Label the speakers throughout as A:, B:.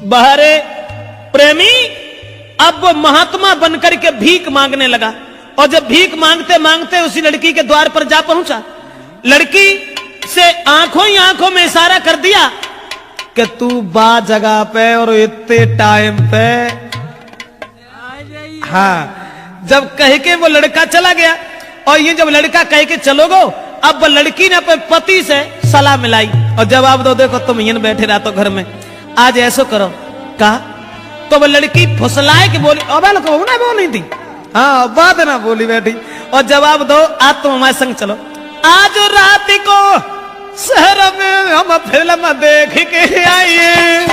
A: बहरे प्रेमी अब वो महात्मा बनकर के भीख मांगने लगा, और जब भीख मांगते मांगते उसी लड़की के द्वार पर जा पहुंचा, लड़की से आंखों ही आंखों में इशारा कर दिया कि तू बा जगह पे और इतने टाइम पे। हाँ, जब कह के वो लड़का चला गया, और ये जब लड़का कह के चलोगो, अब लड़की ने अपने पति से सलाह मिलाई और जवाब दो, देखो तुम यहीं बैठे रहते घर में, आज ऐसो करो। कहा तो वो लड़की फुसलाए के बोली, अबे लोग ना बोली थी, हाँ बात ना बोली बैठी, और जवाब दो, आज तुम हमारे संग चलो, आज रात को शहर में हम फिल्म देख के आइए।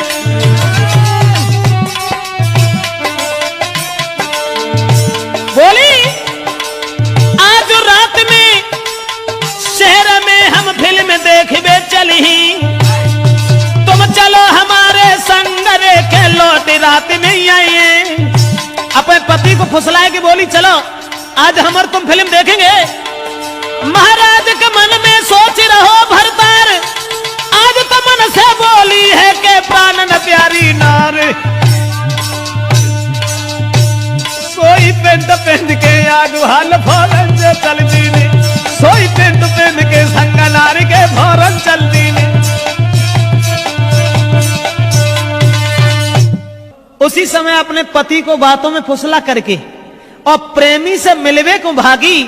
A: बोली आज रात में शहर में हम फिल्म देखबे चली, तुम चलो हमारे संग के लौट रात में ही आइए। अपने पति को फुसलाए के बोली, चलो आज हमार तुम फिल्म देखेंगे। महाराज के मन में सोच रहो भरतार, आज तो मन से बोली है कि प्राण न प्यारी नार। सोई पेंट पेंट के आगू हाल फौरन से चल दीनी, सोई पेंट पेंट के संग नारी के फौरन चल दीनी। उसी समय अपने पति को बातों में फुसला करके और प्रेमी से मिलवे को भागी,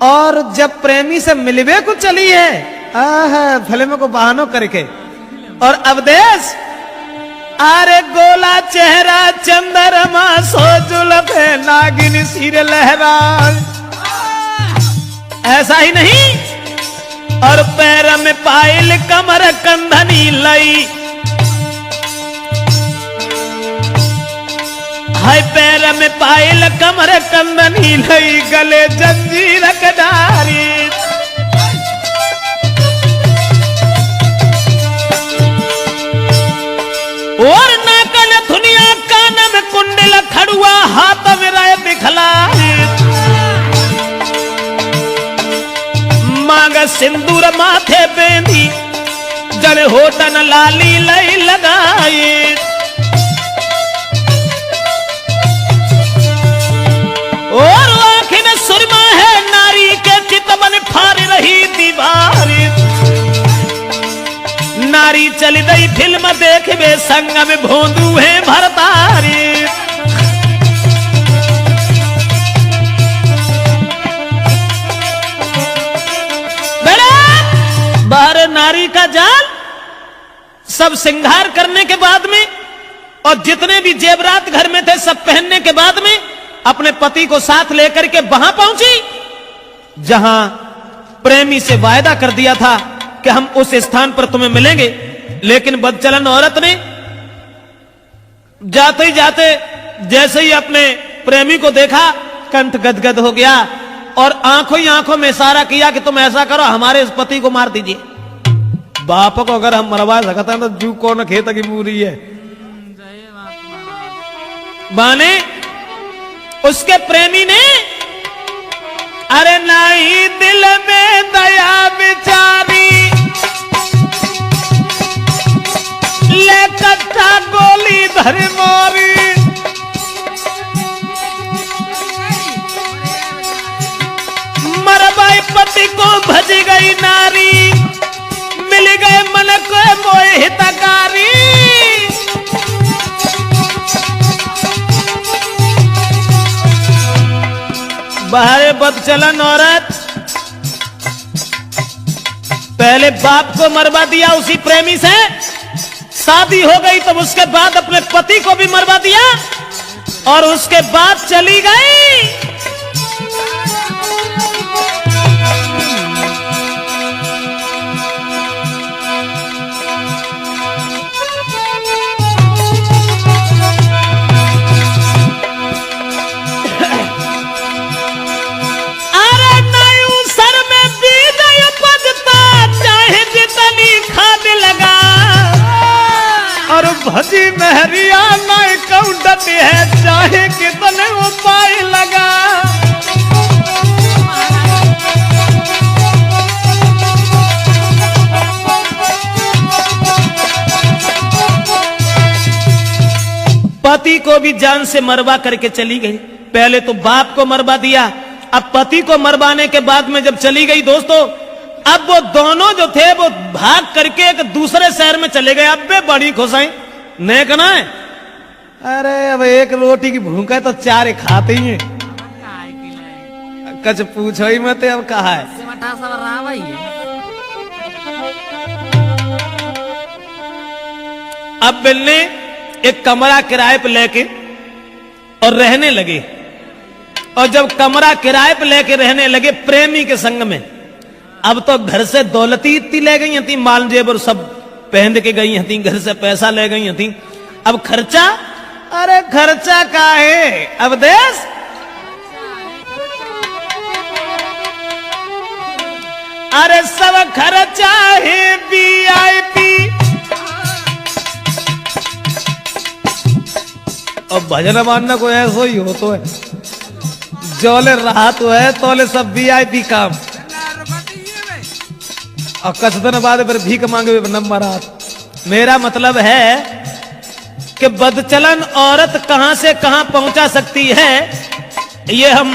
A: और जब प्रेमी से मिलवे को चली है फिल्म को बहानों करके, और अवदेश अरे गोला चेहरा चंद्रमा सो जुल्फे नागिन सिर लहरा। ऐसा ही नहीं, और पैर में पायल कमर कंधनी लई, हाय पैर में पायल कमर कंदनी लई, गले जंजीर कडारी। और नाकन धुनिया कान में कुंडल खड़ुआ, हाथ में राय बिखलाई, मांग सिंदूर माथे बेंदी, जन होटन लाली लई लगाई। और आंखें में सुरमा है नारी के चितवन फाड़ रही दीवारी। नारी चली गई फिल्म देखबे संग में भोंदू है भरतारी। बाहर नारी का जाल सब श्रृंगार करने के बाद में, और जितने भी जेवरात घर में थे सब पहनने के बाद में अपने पति को साथ लेकर के वहां पहुंची जहां प्रेमी से वायदा कर दिया था कि हम उस स्थान पर तुम्हें मिलेंगे। लेकिन बदचलन औरत ने जाते ही जाते जैसे ही अपने प्रेमी को देखा, कंठ गदगद हो गया और आंखों ही आंखों में इशारा किया कि तुम ऐसा करो, हमारे इस पति को मार दीजिए। बाप को अगर हम मरवा सकते हैं तो जू कौन खेत की पूरी है। माने उसके प्रेमी ने अरे नहीं दिल में दया बिचारी, ले कट्टा गोली धर मारी। मरबाई पति को भज गई नारी, मिल गए मन को मोह हितकारी। बाहर बदचलन औरत पहले बाप को मरवा दिया उसी प्रेमी से, शादी हो गई तब उसके बाद अपने पति को भी मरवा दिया और उसके बाद चली गई। भजी महरिया नहीं कौडती है, चाहे कितने उपाय लगा। पति को भी जान से मरवा करके चली गई। पहले तो बाप को मरवा दिया, अब पति को मरवाने के बाद में जब चली गई दोस्तों, अब वो दोनों जो थे वो भाग करके एक दूसरे शहर में चले गए। अब वे बड़ी खुश हैं, नहीं कहना है अरे अब एक रोटी की भूख है तो चार खाते ही हैं, कुछ पूछो ही मत। अब कहा है अब मिलने एक कमरा किराए पे लेके और रहने लगे। और जब कमरा किराए पे लेके रहने लगे प्रेमी के संग में, अब तो घर से दौलती इतनी ले गई थी, माल जेबर सब पहन के गई थी, घर से पैसा ले गई थी। अब खर्चा, अरे खर्चा का है अब देश, अरे सब खर्चा है VIP। और भजन मानना को ऐसा ही हो तो है, जोले रहा तो है तोले सब VIP काम। और कुछ दिन बाद फिर भीख मांगे नंबर हाथ। मेरा मतलब है कि बदचलन औरत कहां से कहां पहुंचा सकती है, ये हम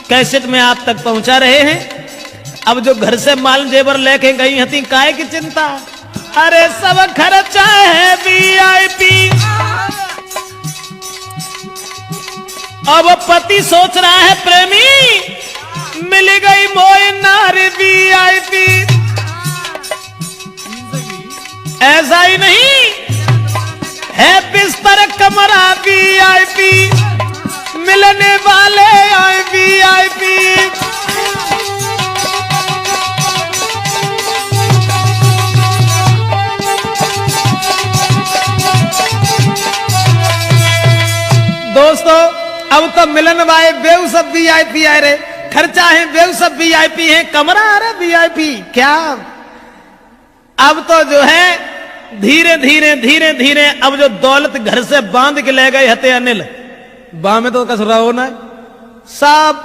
A: कैसेट में आप तक पहुंचा रहे हैं। अब जो घर से माल जेवर लेके गई हती, काहे की चिंता, अरे सब खर्चा है VIP। अब पति सोच रहा है प्रेमी मिल गई मोए नारी VIP। ऐसा ही नहीं है, बिस्तर कमरा VIP, मिलने वाले आए VIP। दोस्तों अब तो मिलन वाले बेऊ सब VIP आए रे, खर्चा है बेऊ सब VIP है, कमरा आ रहा VIP क्या। अब तो जो है धीरे धीरे धीरे धीरे अब जो दौलत घर से बांध के ले गए हते अनिल, बा में तो कसरा होना है, सब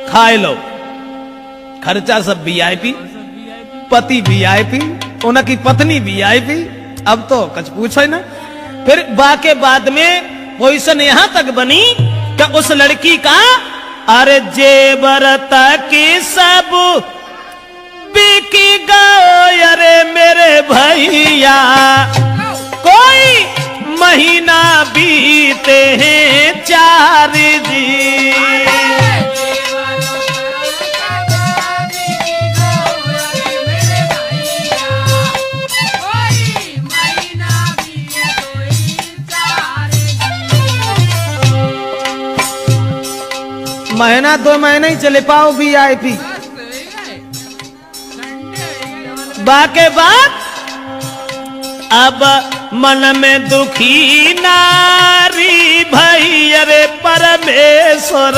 A: खाए लो, खर्चा सब VIP, पति VIP, उनकी पत्नी VIP। अब तो कुछ पूछो ही ना। फिर बाके बाद में पोजीशन यहां तक बनी कि उस लड़की का अरे जेवर तक सब बिकी गए, अरे मेरे भैया कोई महीना बीते हैं 4 जी। महीना 2 महीने ही चले पाओ VIP। बाके बाद अब मन में दुखी नारी भई, अरे परमेश्वर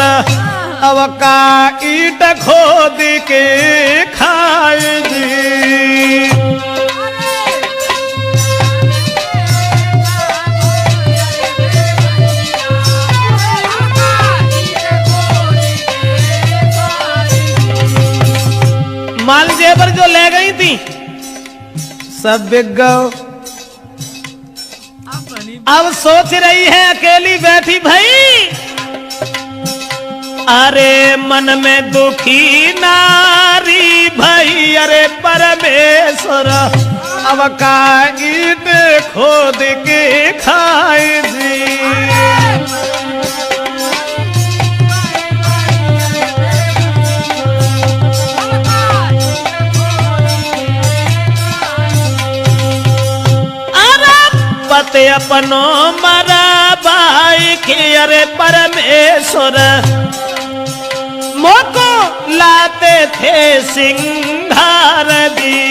A: अब का ईट खोद के खाए जी। माल जेवर जो ले गई थी सब बिक गओ। अब सोच रही है अकेली बैठी भाई, अरे मन में दुखी नारी भाई, अरे परमेश्वर अब का ईट खोद के खाए जी। पते अपनो मरा भाई के, अरे परमेश्वर मोको लाते थे सिंगार दी।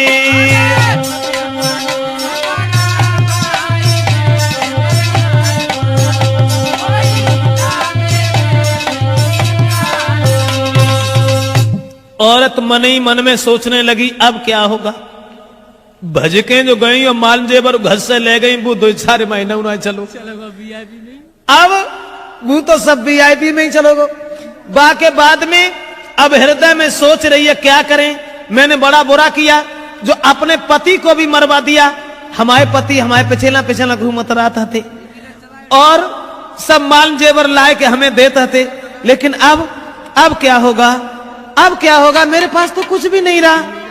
A: औरत मन ही मन में सोचने लगी अब क्या होगा। भजके जो गई और माल जेवर घर से ले गई, वो 2-4 महीना उन्हें चलो VIP में। अब वो तो सब VIP में ही चलोगे। बाके बाद में अब हृदय में सोच रही है क्या करें, मैंने बड़ा बुरा किया जो अपने पति को भी मरवा दिया। हमारे पति हमारे पिछला घूमत रहा थे, और सब माल जेवर लाए के हमें देते थे। लेकिन अब क्या होगा, अब क्या होगा, मेरे पास तो कुछ भी नहीं रहा।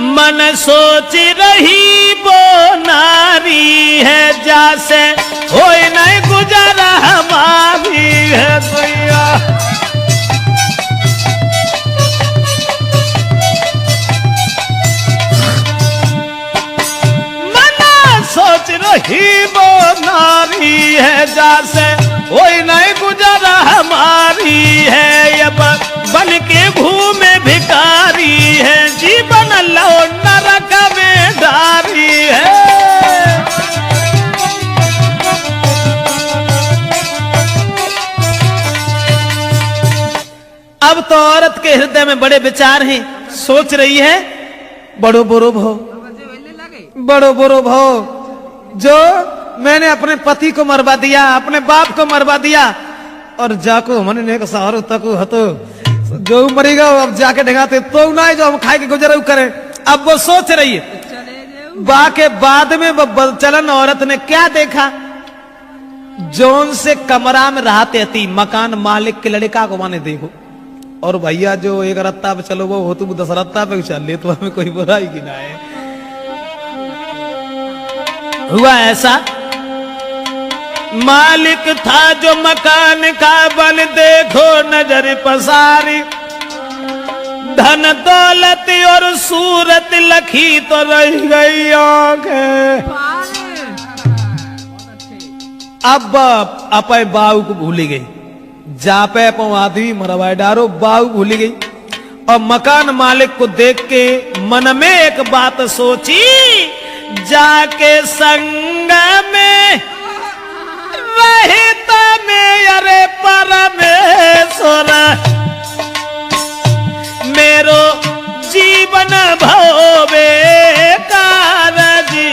A: मन सोच रही वो नारी है, जैसे होए नहीं गुजारा हमारी है भैया। मन सोच रही वो नारी है, जैसे होए नहीं गुजारा हमारी है। अब बन के घूमे भिखारी है, जीवन लो नरक में डारी है। अब तो औरत के हृदय में बड़े विचार हैं, सोच रही है बड़ो बुरो भो, बड़ो बुरो भो, जो मैंने अपने पति को मरवा दिया, अपने बाप को मरवा दिया, और जाको मन ने सहारो तक हतो जो मरेगा अब जाके ढगाते तो ना जो हम खाए के गुजर करें। अब वो सोच रही है। बा के बाद में वो बलचलन औरत ने क्या देखा, जोन से कमरा में रहते थी मकान मालिक के लड़का को माने देखो, और भैया जो एक रत्ता पे चलो वो हो तो 10 रत्ता पे चल ले, तो हमें कोई बुराई की ना है। हुआ ऐसा, मालिक था जो मकान का, बल देखो नजर पसारी, धन दौलत और सूरत लखी तो रह गई आंखें। अब अपे बाऊ को भूली गई, जापे आदमी मरवाए डारो, बाऊ भूली गई। और मकान मालिक को देख के मन में एक बात सोची, जाके संग में रहता में अरे परमेश्वर, मेरो जीवन भवे कारजी।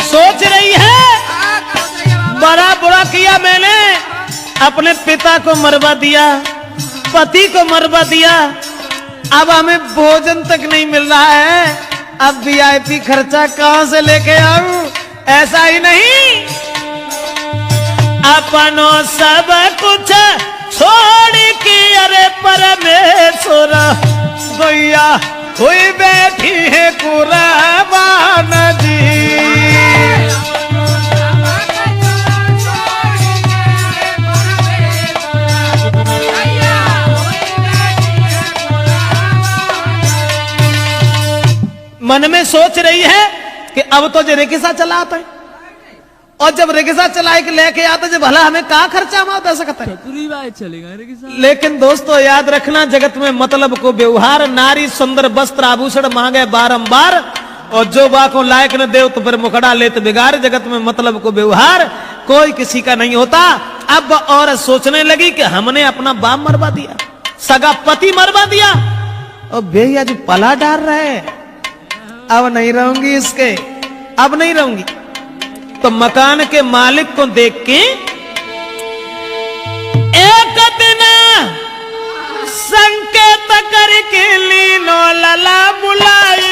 A: सोच रही है बड़ा बुरा किया मैंने, अपने पिता को मरवा दिया, पति को मरवा दिया, अब हमें भोजन तक नहीं मिल रहा है, अब वीआईपी खर्चा कहां से लेके आऊं। ऐसा ही नहीं, अपनों सब कुछ छोड़ के अरे परमेश्वर भैया हुई बैठी है कुर्बान जी। मन में सोच रही है कि अब तो जो रिक्शा चला आता है, और जब रिक्शा चला के लेके आता जब भला हमें कहाँ खर्चा हुआ तो ऐसा कहता है चलेगा। लेकिन दोस्तों याद रखना, जगत में मतलब को व्यवहार, नारी सुंदर वस्त्र आभूषण मांगे बारंबार, और जो बा को लायक न दे तो फिर मुखड़ा ले तो बिगाड़। जगत में मतलब को व्यवहार कोई किसी का नहीं होता। अब औरत सोचने लगी कि हमने अपना बाप मरवा दिया, सगा पति मरवा दिया, और भैया जो पला डाल रहे, अब नहीं रहूंगी इसके, अब नहीं रहूंगी। तो मकान के मालिक को देख के एक दिन संकेत करके लीनो लला बुलाई,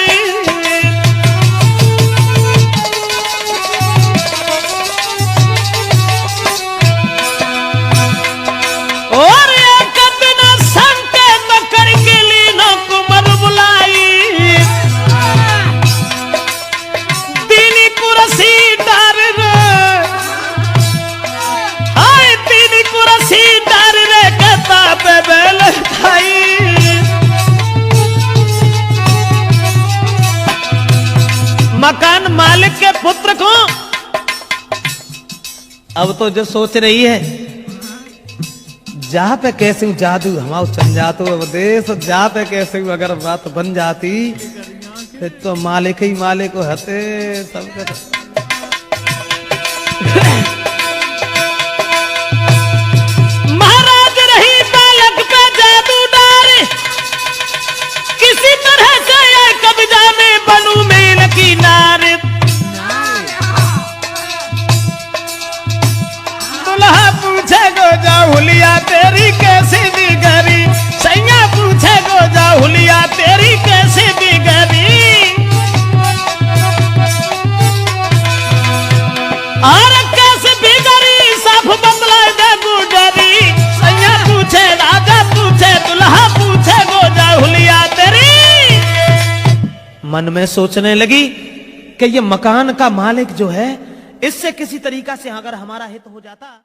A: और एक दिन संकेत करके लीनो कुमार बुलाई, तीनी कुर्सी डार रे, हाय तीनी कुर्सी डार रे कहता पे बेल खाई। मकान मालिक के पुत्र को अब तो जो सोच रही है, जहां पे कैसे जादू हमारा चल जातो देश, जहां पे कैसे अगर बात बन जाती तो मालिक ही मालिक हते सबके। महाराज रही बालक पे जादू डारे, किसी तरह से कब्जा में बनू मेल की नारे। दुल्हा पूछे गो जा हुलिया तेरी कैसी बिगड़ी, सैया पूछे गोजा हुलिया तेरी कैसी बिगड़ी। और कैसे बिगड़ी सब बतला दे गुजरी, सैया पूछे राजा पूछे दुल्हा पूछे गोजा हुलिया तेरी। मन में सोचने लगी कि ये मकान का मालिक जो है इससे किसी तरीका से अगर हमारा हित हो जाता।